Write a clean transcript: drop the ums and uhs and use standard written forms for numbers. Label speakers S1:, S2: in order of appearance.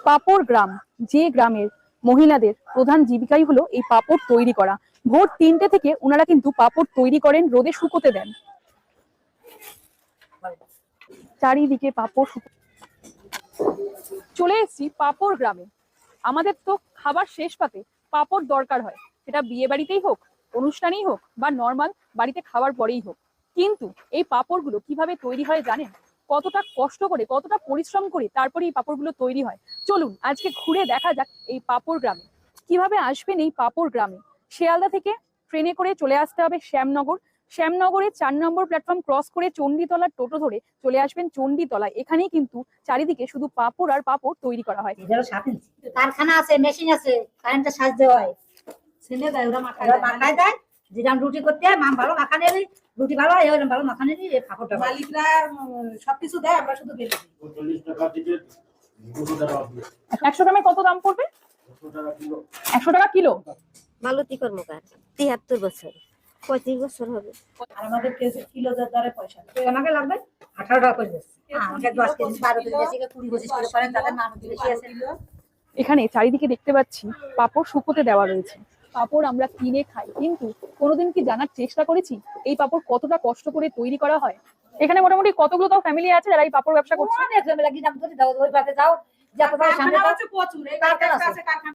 S1: পাপড় গ্রাম, যে গ্রামের মহিলাদের প্রধান জীবিকাই হলো এই পাপড় তৈরি করা। ভোর 3টে থেকে ওনারা কিন্তু পাপড় তৈরি করেন, রোদে শুকোতে দেন। চারিদিকে পাপড় চলে এসেছি পাপড় গ্রামে। আমাদের তো খাবার শেষ পাতে পাপড় দরকার হয়, সেটা বিয়ে বাড়িতেই হোক, অনুষ্ঠানেই হোক, বা নর্মাল বাড়িতে খাওয়ার পরেই হোক। কিন্তু এই পাপড়গুলো কিভাবে তৈরি হয় জানেন? কতটা কষ্ট করে, কতটা পরিশ্রম করে তারপরে এই পাপড়গুলো তৈরি হয়। চলুন আজকে ঘুরে দেখা যাক এই পাপড় গ্রামে। কিভাবে আসবেন এই পাপড় গ্রামে? শিয়ালদা থেকে ট্রেনে করে চলে আসতে হবে শ্যামনগর। শ্যামনগরে 4 নম্বর প্ল্যাটফর্ম ক্রস করে চণ্ডীতলার টোটো ধরে চলে আসবেন চণ্ডীতলায়। এখানেই কিন্তু চারিদিকে শুধু পাপড় আর পাপড় তৈরি করা হয়।
S2: কারখানা আছে, মেশিন আছে, কারেন্টের সাহায্যে হয়। ছেলে দেয়, ওরা মাখায় দেয়। যেরকম রুটি করতে হয়, মাম ভালো মাখানের রুটি ভালো হয়, এরকম ভালো মাখানের পাপড়টা মালিকরা সবকিছু দেয়, আমরা শুধু বেশি
S1: 100 গ্রামে কত দাম পড়বে? 100 টাকা কিলো।
S3: মালতী কর্মকার, 73 বছর, 35 বছর হবে।
S2: আর আমাদের কেজি কিলো দরে পয়সা আমাকে লাগবে 18 টাকা করে দিচ্ছে। আমাকে 10 কেজি 12 কেজি বেশি 20-25 কিলো করেন, তাদের মাছ বেশি আছে।
S1: এখানে চারিদিকে দেখতে পাচ্ছি পাপড় শুকোতে দেওয়া রয়েছে। পাপড় আমরা কিনে খাই, কিন্তু কোনোদিন কি জানার চেষ্টা করেছি এই পাপড় কতটা কষ্ট করে তৈরি করা হয়? এখানে মোটামুটি কতগুলো তাও ফ্যামিলি আছে যারা এই পাপড় ব্যবসা করছে?
S2: অনেক ফ্যামিলি, কি নাম ধরে দাও, ওই পাশে যাও, যত বড় সামনে আছে প্রচুর, এই কারখানা আছে।